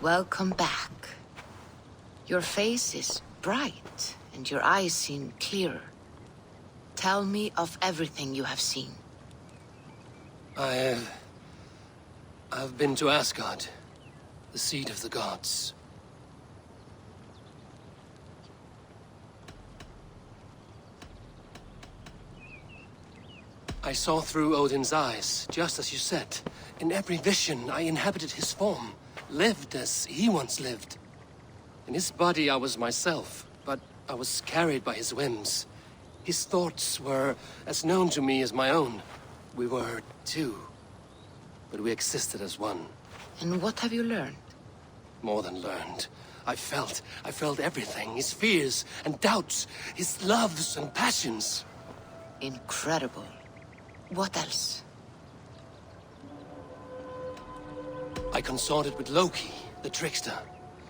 Welcome back. Your face is bright, and your eyes seem clearer. Tell me of everything you have seen. I've been to Asgard, the seat of the gods. I saw through Odin's eyes, just as you said. In every vision, I inhabited his form, lived as he once lived. In his body, I was myself, but I was carried by his whims. His thoughts were as known to me as my own. We were two, but we existed as one. And what have you learned? More than learned. I felt everything. His fears and doubts, his loves and passions. Incredible. What else? I consorted with Loki, the trickster.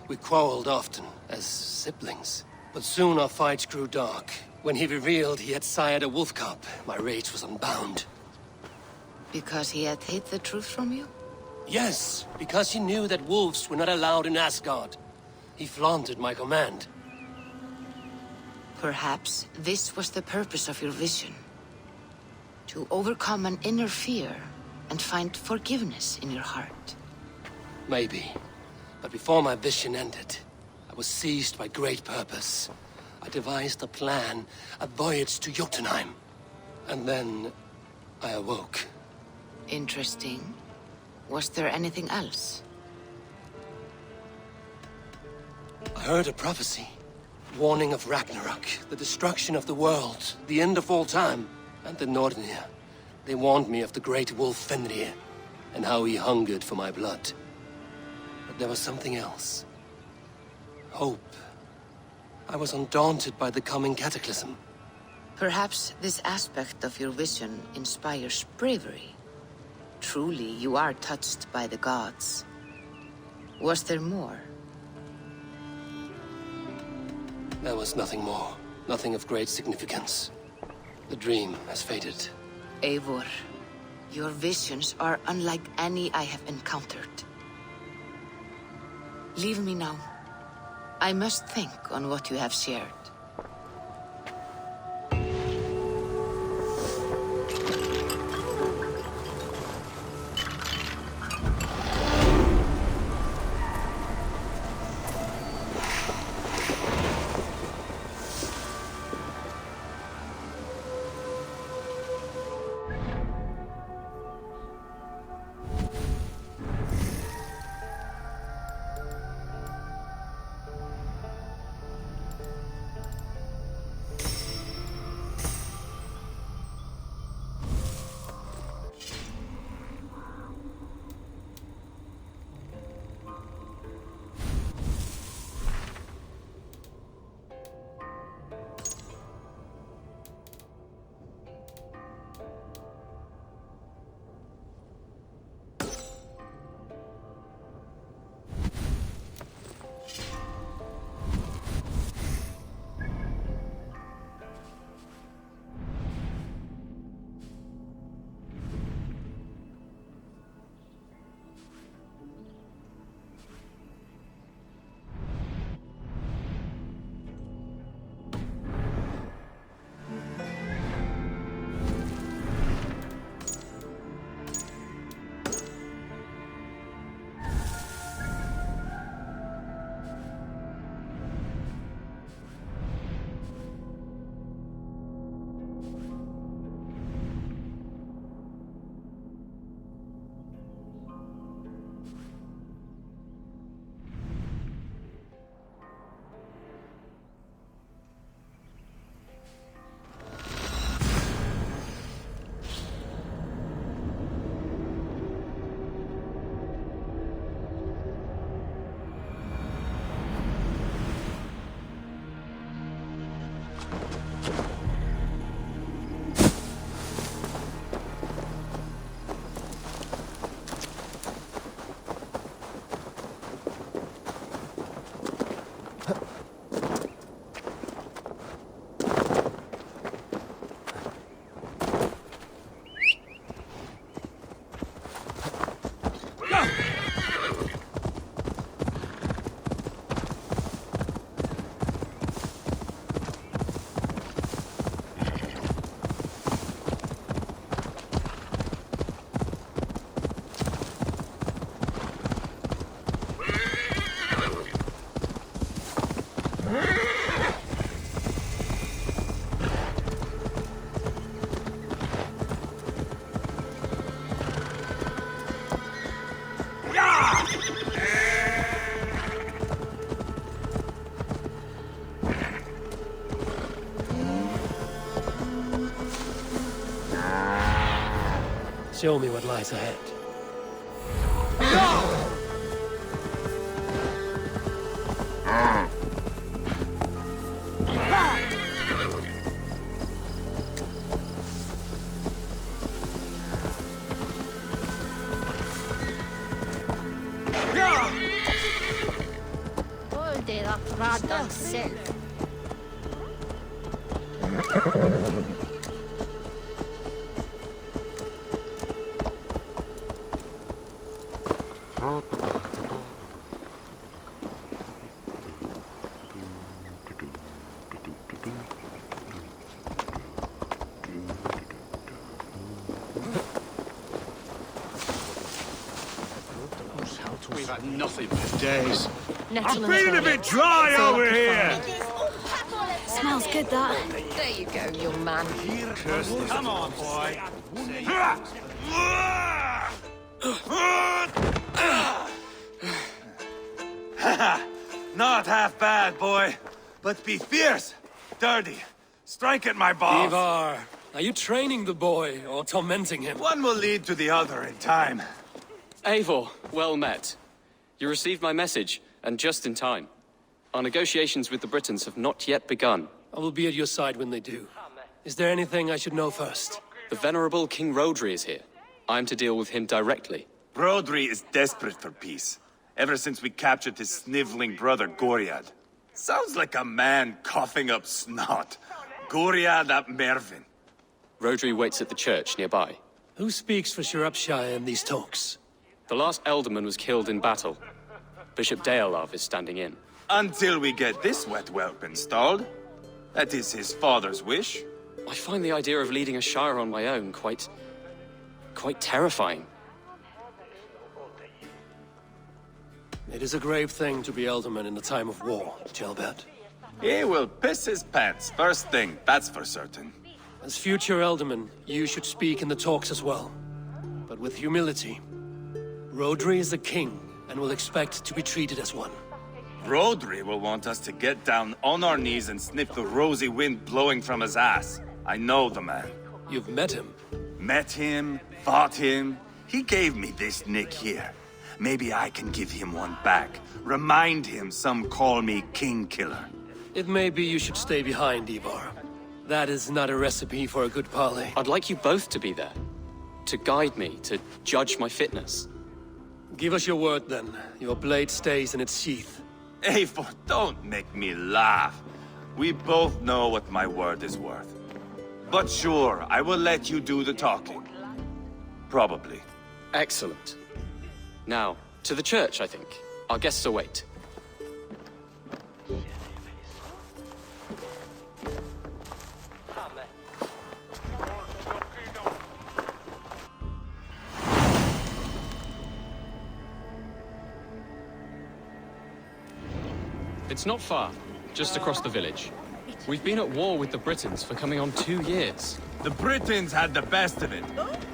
We quarreled often, as siblings. But soon our fights grew dark. When he revealed he had sired a wolf cub, my rage was unbound. Because he had hid the truth from you? Yes, because he knew that wolves were not allowed in Asgard. He flaunted my command. Perhaps this was the purpose of your vision. To overcome an inner fear and find forgiveness in your heart. Maybe. But before my vision ended, I was seized by great purpose. I devised a plan, a voyage to Jotunheim. And then I awoke. Interesting. Was there anything else? I heard a prophecy. Warning of Ragnarok, the destruction of the world, the end of all time. And the Nornir. They warned me of the great wolf Fenrir, and how he hungered for my blood. But there was something else. Hope. I was undaunted by the coming cataclysm. Perhaps this aspect of your vision inspires bravery. Truly, you are touched by the gods. Was there more? There was nothing more. Nothing of great significance. The dream has faded. Eivor, your visions are unlike any I have encountered. Leave me now. I must think on what you have shared. Show me what lies ahead. We've had nothing for days. I'm feeling a bit dry over here! Smells good, that. There you go, young man. Come on, boy. Not half bad, boy. But be fierce, dirty. Strike at my balls. Ivar, are you training the boy or tormenting him? One will lead to the other in time. Eivor, well met. You received my message, and just in time. Our negotiations with the Britons have not yet begun. I will be at your side when they do. Is there anything I should know first? The venerable King Rodri is here. I am to deal with him directly. Rodri is desperate for peace. Ever since we captured his sniveling brother, Goriad. Sounds like a man coughing up snot. Goriad ap Mervin. Rodri waits at the church nearby. Who speaks for Shropshire in these talks? The last Elderman was killed in battle. Bishop Deolav is standing in. Until we get this wet whelp installed. That is his father's wish. I find the idea of leading a shire on my own quite terrifying. It is a grave thing to be Elderman in a time of war, Gelbert. He will piss his pants, first thing, that's for certain. As future Elderman, you should speak in the talks as well. But with humility. Rodri is the king, and will expect to be treated as one. Rodri will want us to get down on our knees and sniff the rosy wind blowing from his ass. I know the man. You've met him. Met him, fought him. He gave me this nick here. Maybe I can give him one back. Remind him some call me King Killer. It may be you should stay behind, Ivar. That is not a recipe for a good parley. I'd like you both to be there. To guide me, to judge my fitness. Give us your word, then. Your blade stays in its sheath. Eivor, don't make me laugh. We both know what my word is worth. But sure, I will let you do the talking. Probably. Excellent. Now, to the church, I think. Our guests await. It's not far, just across the village. We've been at war with the Britons for coming on 2 years. The Britons had the best of it.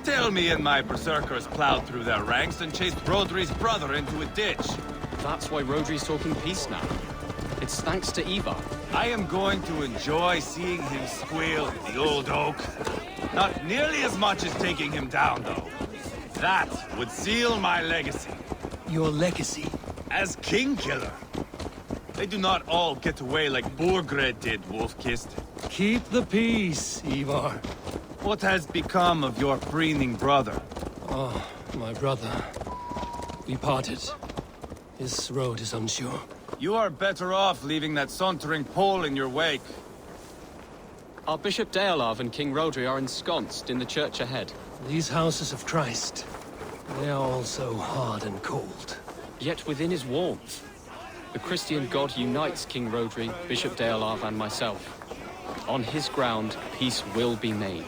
Tell me and my berserkers plowed through their ranks and chased Rodri's brother into a ditch. That's why Rodri's talking peace now. It's thanks to Ivar. I am going to enjoy seeing him squeal, the old oak. Not nearly as much as taking him down, though. That would seal my legacy. Your legacy? As King Killer. They do not all get away like Borgred did, Wolf-Kissed. Keep the peace, Ivar. What has become of your preening brother? Oh, my brother. We parted. His road is unsure. You are better off leaving that sauntering Pole in your wake. Our Bishop Deolav and King Rodri are ensconced in the church ahead. These houses of Christ, they are all so hard and cold. Yet within his warmth, the Christian God unites King Rodri, Bishop Deolav, and myself. On his ground, peace will be made.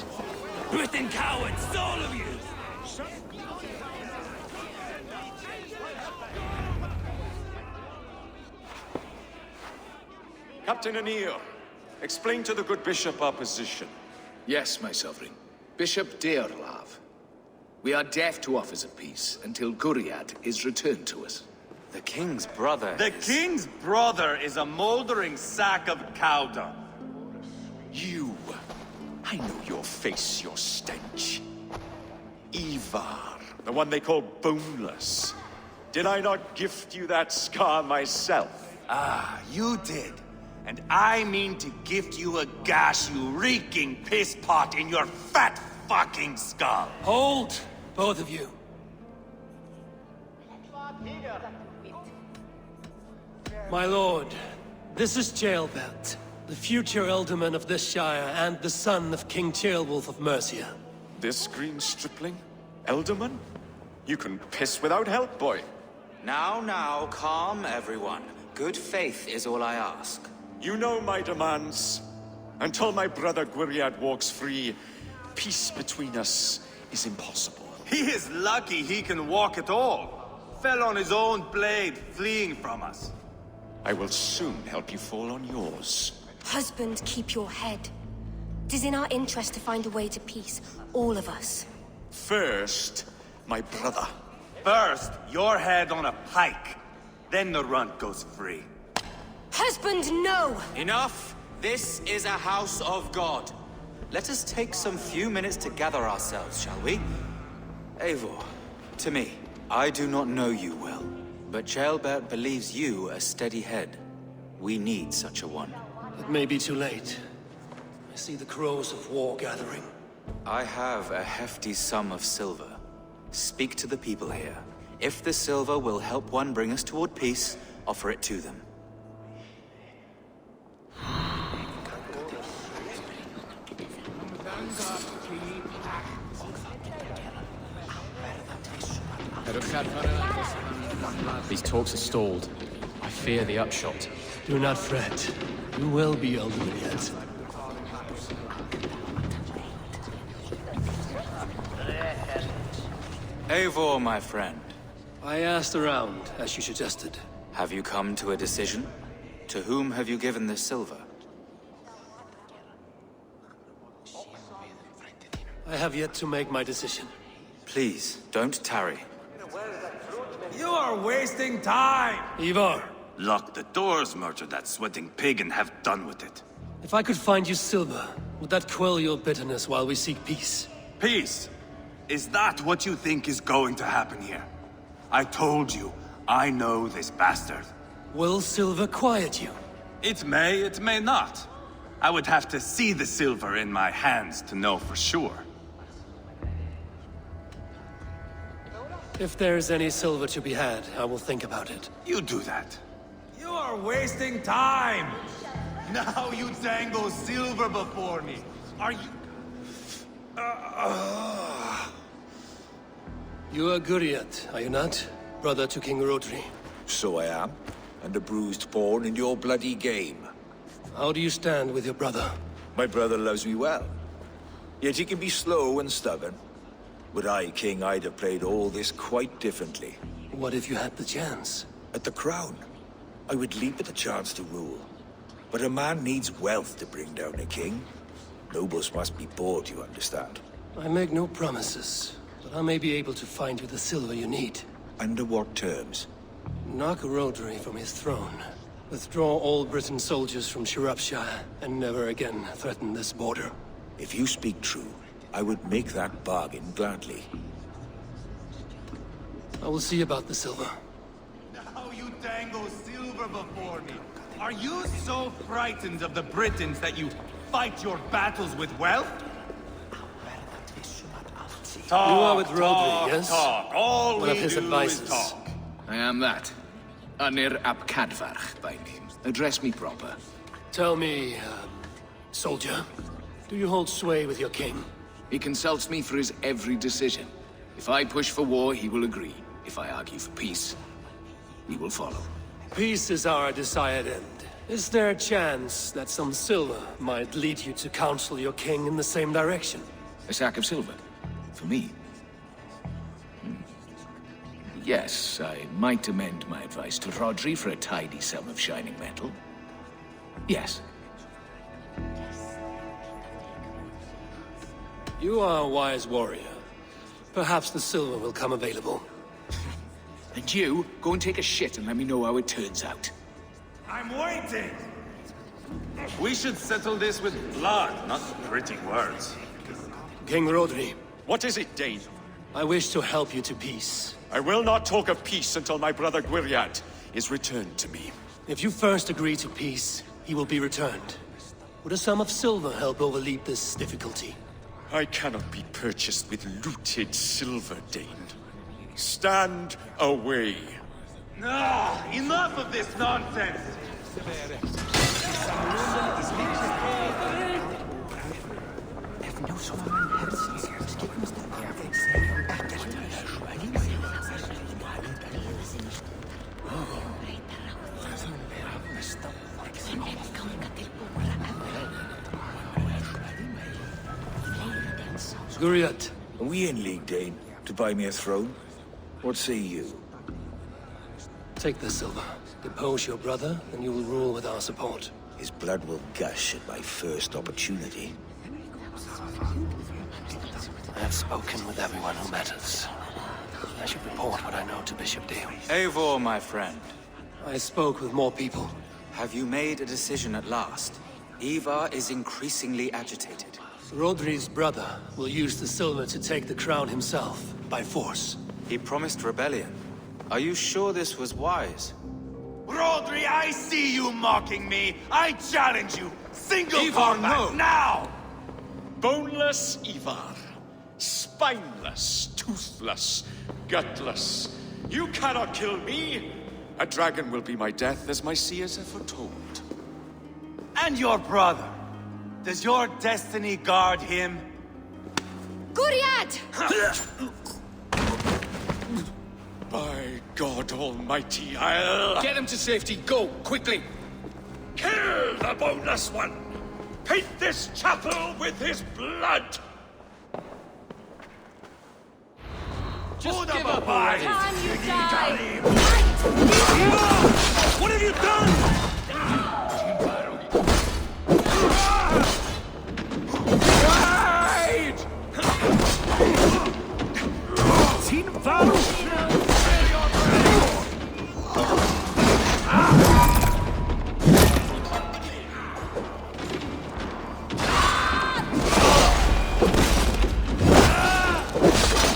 Britain cowards, all of you! Captain Anil, explain to the good bishop our position. Yes, my sovereign. Bishop Deorlav. We are deaf to offers of peace until Guriad is returned to us. The king's brother The king's brother is a moldering sack of cow dung. You! I know your face, your stench. Ivar, the one they call boneless. Did I not gift you that scar myself? Ah, you did. And I mean to gift you a gash, you reeking piss pot in your fat fucking skull. Hold, both of you. My lord, this is Jailbelt, the future Elderman of this Shire and the son of King Ceolwulf of Mercia. This green stripling? Elderman? You can piss without help, boy. Now, calm everyone. Good faith is all I ask. You know my demands. Until my brother Gwriad walks free, peace between us is impossible. He is lucky he can walk at all. Fell on his own blade, fleeing from us. I will soon help you fall on yours. Husband, keep your head. It is in our interest to find a way to peace, all of us. First, my brother. First, your head on a pike. Then the runt goes free. Husband, no! Enough! This is a house of God. Let us take some few minutes to gather ourselves, shall we? Eivor, to me, I do not know you well, but Ceolbert believes you a steady head. We need such a one. It may be too late. I see the crows of war gathering. I have a hefty sum of silver. Speak to the people here. If the silver will help one bring us toward peace, offer it to them. These talks are stalled. I fear the upshot. Do not fret. You will be Elderman yet. Eivor, my friend. I asked around, as you suggested. Have you come to a decision? To whom have you given this silver? I have yet to make my decision. Please, don't tarry. You are wasting time! Ivar, Lock the doors, murder that sweating pig, and have done with it. if I could find you silver, would that quell your bitterness while we seek peace? Peace? Is that what you think is going to happen here? I told you, I know this bastard. Will silver quiet you? It may not. I would have to see the silver in my hands to know for sure. If there's any silver to be had, I will think about it. You do that. You are wasting time! Now you dangle silver before me. Are you... You are Guriat, are you not? Brother to King Rodri. So I am, and a bruised pawn in your bloody game. How do you stand with your brother? My brother loves me well. Yet he can be slow and stubborn. Were I king, I'd have played all this quite differently. What if you had the chance? At the crown, I would leap at the chance to rule. But a man needs wealth to bring down a king. Nobles must be bought, you understand. I make no promises, but I may be able to find you the silver you need. Under what terms? Knock Rodri from his throne. Withdraw all Britain soldiers from Shropshire, and never again threaten this border. If you speak true, I would make that bargain gladly. I will see about the silver. Now you dangle silver before me. Are you so frightened of the Britons that you fight your battles with wealth? Talk, You are with Rodri, yes? Talk. All One we of his do advisors. is talk. I am that. Anir ap Cadvarch by name. Address me proper. Tell me, soldier, do you hold sway with your king? He consults me for his every decision. If I push for war, he will agree. If I argue for peace, he will follow. Peace is our desired end. Is there a chance that some silver might lead you to counsel your king in the same direction? A sack of silver? For me? Yes, I might amend my advice to Rodri for a tidy sum of shining metal. Yes. You are a wise warrior. Perhaps the silver will come available. And you, go and take a shit and let me know how it turns out. I'm waiting! We should settle this with blood, not pretty words. King Rodri, What is it, Dane? I wish to help you to peace. I will not talk of peace until my brother Gwriad is returned to me. If you first agree to peace, he will be returned. Would a sum of silver help overleap this difficulty? I cannot be purchased with looted silver, Dane. Stand away. Enough of this nonsense! Gwriad. Are we in league, Dane? To buy me a throne? What say you? Take the silver. Depose your brother, and you will rule with our support. His blood will gush at my first opportunity. I have spoken with everyone who matters. I should report what I know to Bishop Dale. Eivor, my friend. I spoke with more people. Have you made a decision at last? Ivar is increasingly agitated. Rodri's brother will use the silver to take the crown himself, by force. He promised rebellion. Are you sure this was wise? Rodri, I see you mocking me! I challenge you! Single Ivar, combat, no. now! Boneless Ivar. Spineless, toothless, gutless. You cannot kill me! A dragon will be my death, as my seers have foretold. And your brother? Does your destiny guard him? Gwriad! By God Almighty, I'll... Get him to safety. Go, quickly. Kill the boneless one! Paint this chapel with his blood! Just give up already. Time you die! What have you done?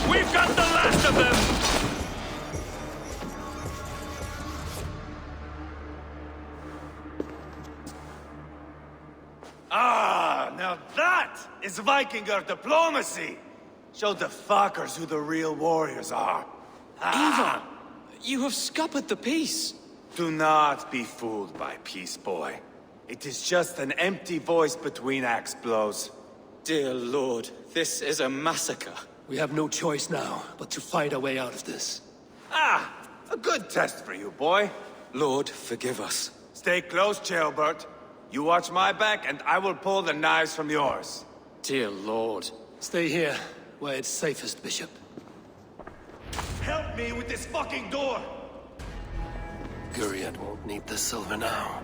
We've got the last of them! Ah, now that is Vikinger diplomacy! Show the fuckers who the real warriors are. Ivar, you have scuppered the peace. Do not be fooled by peace, boy. It is just an empty voice between axe blows. Dear Lord, this is a massacre. We have no choice now, but to fight our way out of this. Ah, a good test for you, boy. Lord, forgive us. Stay close, Ceolbert. You watch my back, and I will pull the knives from yours. Dear Lord. Stay here, where it's safest, Bishop. Help me with this fucking door! Gwriad won't need the silver now.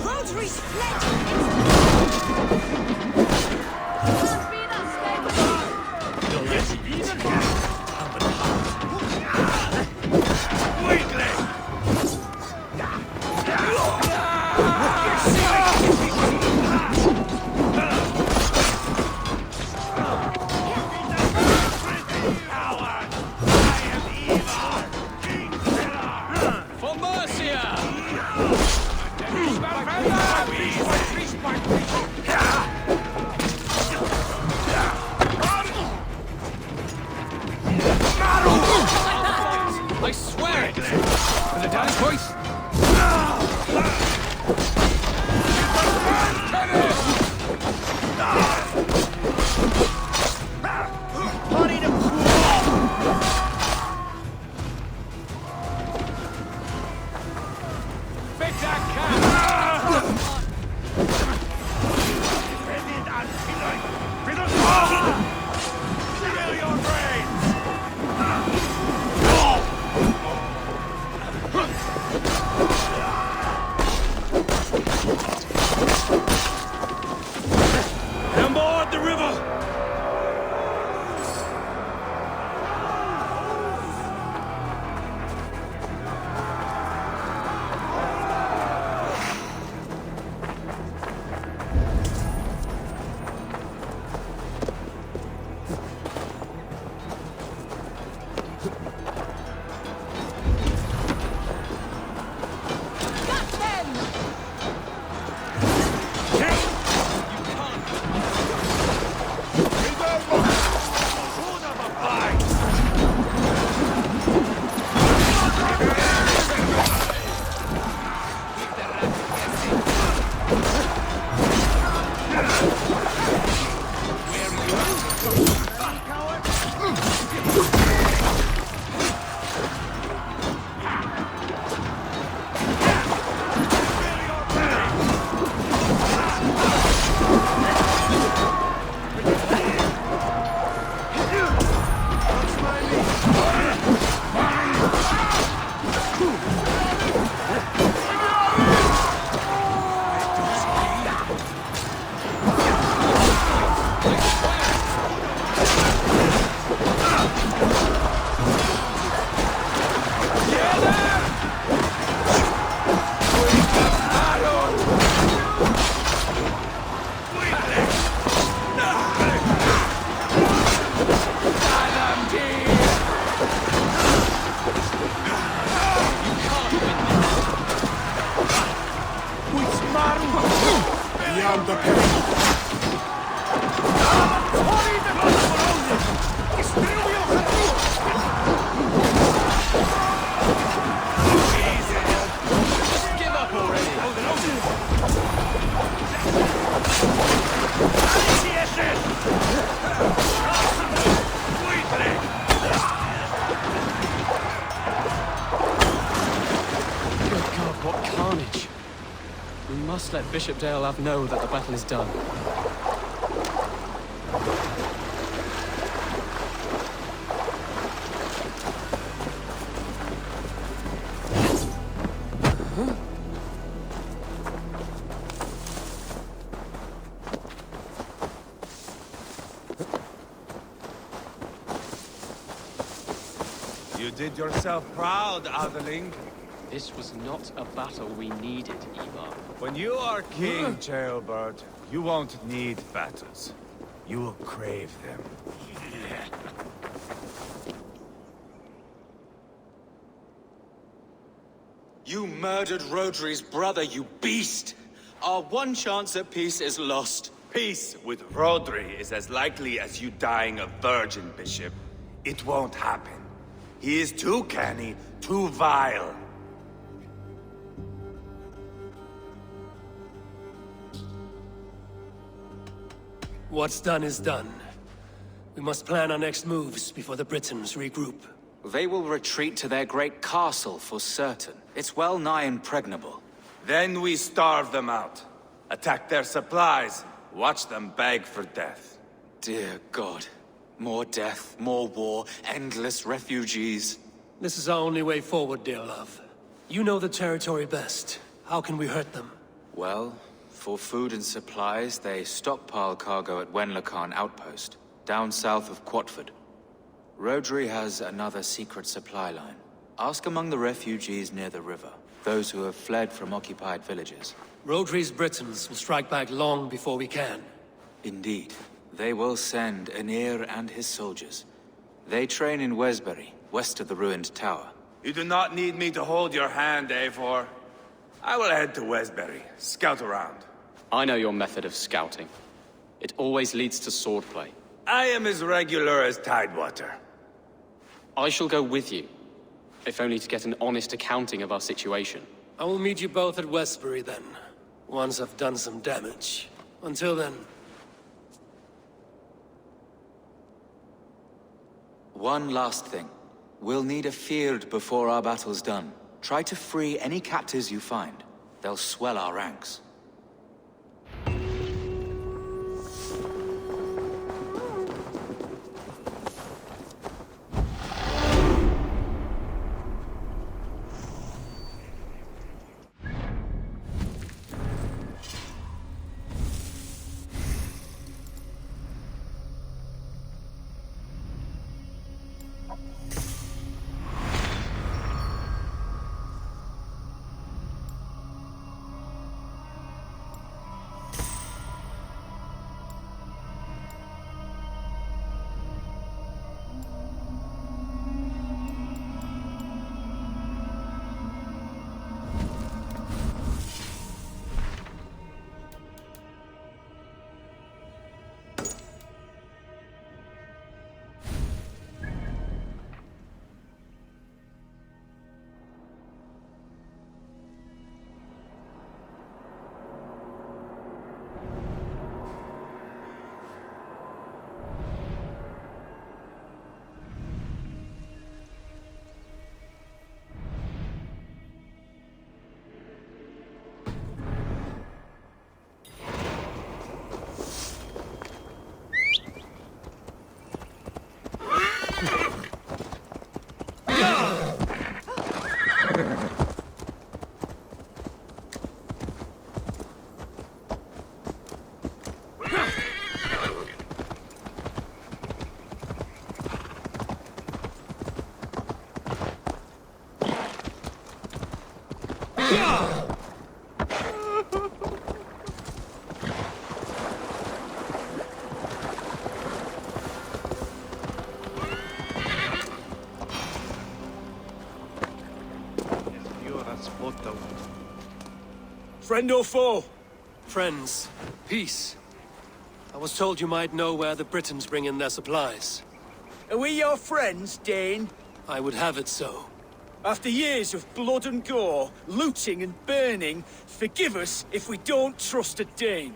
Rodri's fled! For Mercia! I swear it! For the dance voice! We must let Bishop Deolav know that the battle is done. You did yourself proud, Atheling. This was not a battle we needed, Ivar. When you are king, Jailbird, you won't need battles. You will crave them. You murdered Rodri's brother, you beast! Our one chance at peace is lost. Peace with Rodri is as likely as you dying a virgin, Bishop. It won't happen. He is too canny, too vile. What's done is done. We must plan our next moves before the Britons regroup. They will retreat to their great castle for certain. It's well nigh impregnable. Then we starve them out. Attack their supplies. Watch them beg for death. Dear God. More death, more war, endless refugees. This is our only way forward, Deolav. You know the territory best. How can we hurt them? Well, for food and supplies, they stockpile cargo at Wenlocan outpost, down south of Quatford. Rodri has another secret supply line. Ask among the refugees near the river, those who have fled from occupied villages. Rodri's Britons will strike back long before we can. Indeed. They will send Aenir and his soldiers. They train in Wesbury, west of the ruined tower. You do not need me to hold your hand, Eivor. I will head to Wesbury, scout around. I know your method of scouting. It always leads to swordplay. I am as regular as Tidewater. I shall go with you, if only to get an honest accounting of our situation. I will meet you both at Westbury then, once I've done some damage. Until then... One last thing. We'll need a field before our battle's done. Try to free any captives you find. They'll swell our ranks. Friend or foe? Friends. Peace. I was told you might know where the Britons bring in their supplies. Are we your friends, Dane? I would have it so. After years of blood and gore, looting and burning, forgive us if we don't trust a Dane.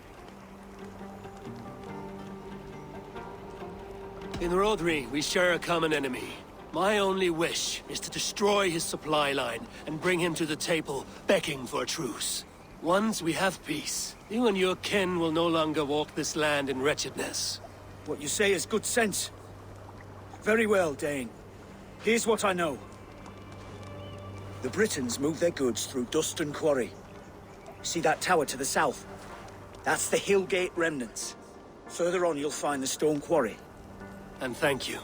In Rodri, we share a common enemy. My only wish is to destroy his supply line and bring him to the table, begging for a truce. Once we have peace, you and your kin will no longer walk this land in wretchedness. What you say is good sense. Very well, Dane. Here's what I know. The Britons move their goods through Dustin Quarry. See that tower to the south? That's the Hillgate remnants. Further on, you'll find the stone quarry. And thank you.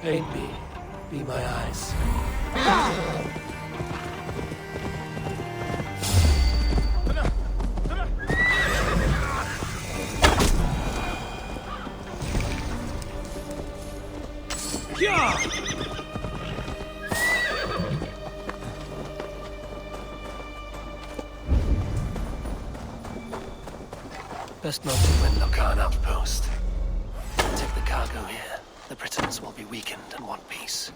Aid me. Be my eyes. Best not to Wenlocan outpost. Take the cargo here. The Britons will be weakened and want peace.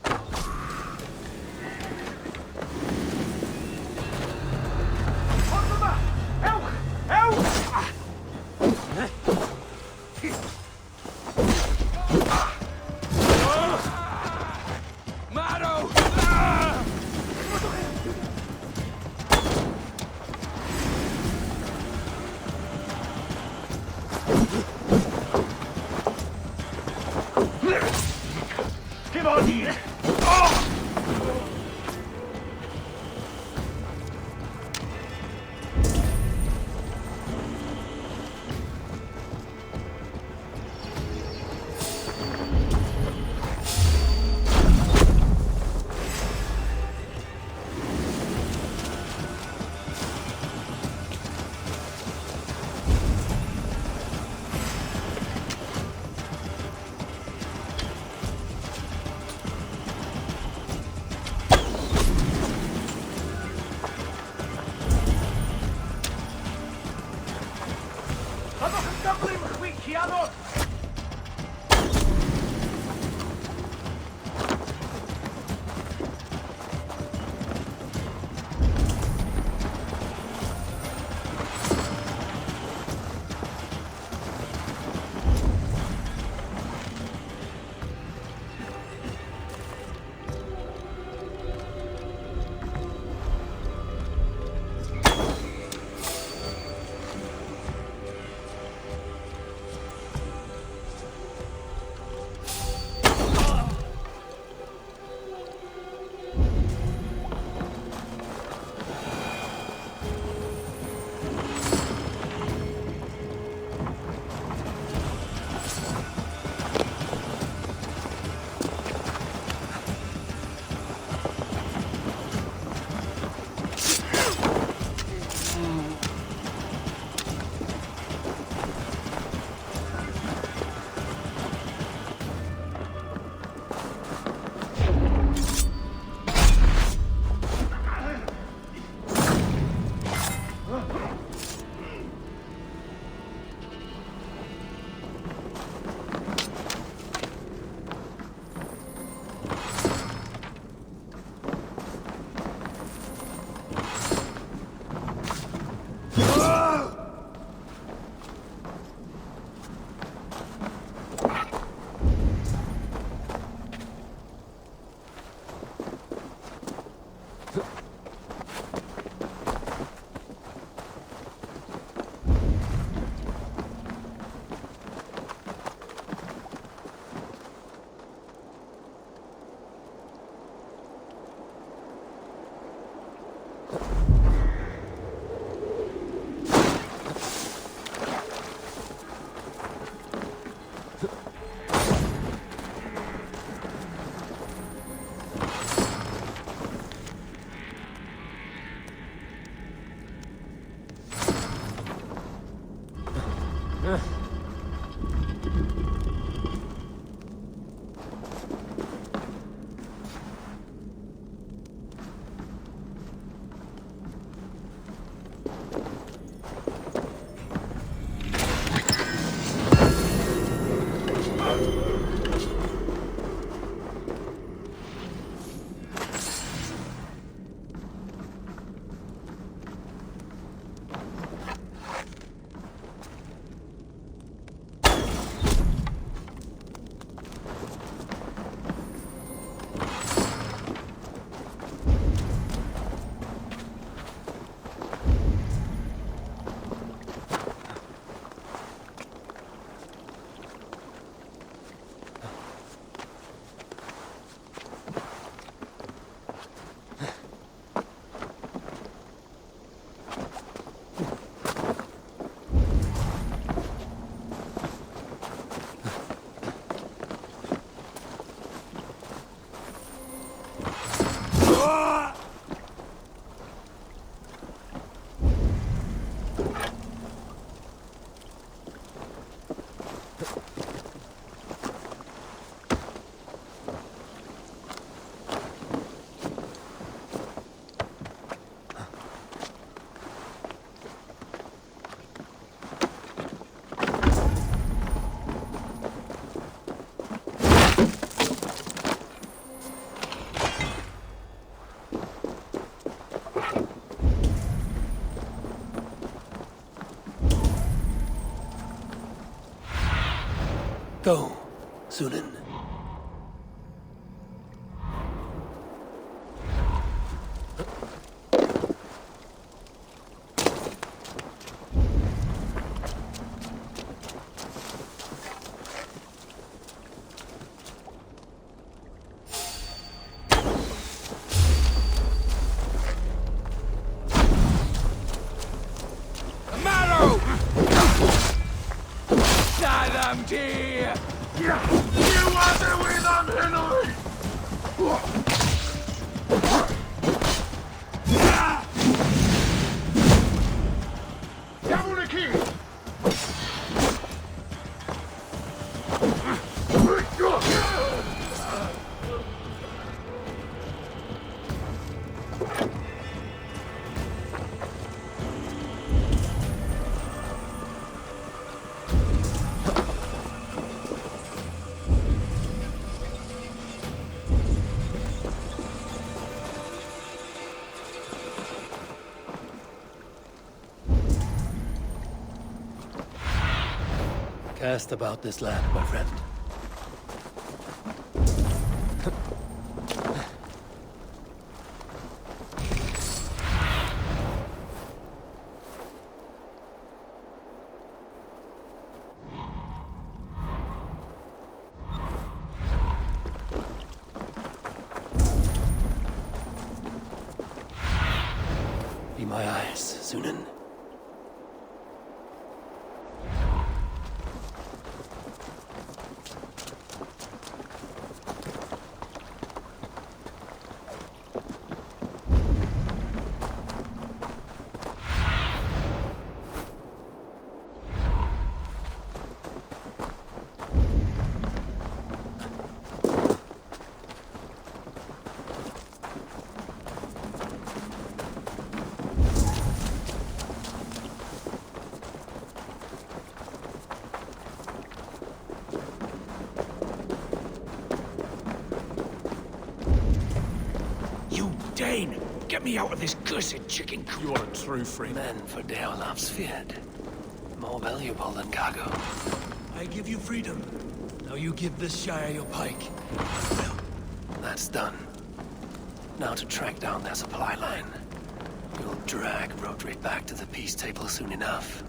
Go, Sunan. Cast about this land, my friend. Be my eyes, Sunan. Dane, get me out of this cursed chicken coop. You're a true free man for Deolaf's feared. More valuable than cargo. I give you freedom. Now you give this Shire your pike. Well, that's done. Now to track down their supply line. You'll drag Roderick back to the peace table soon enough.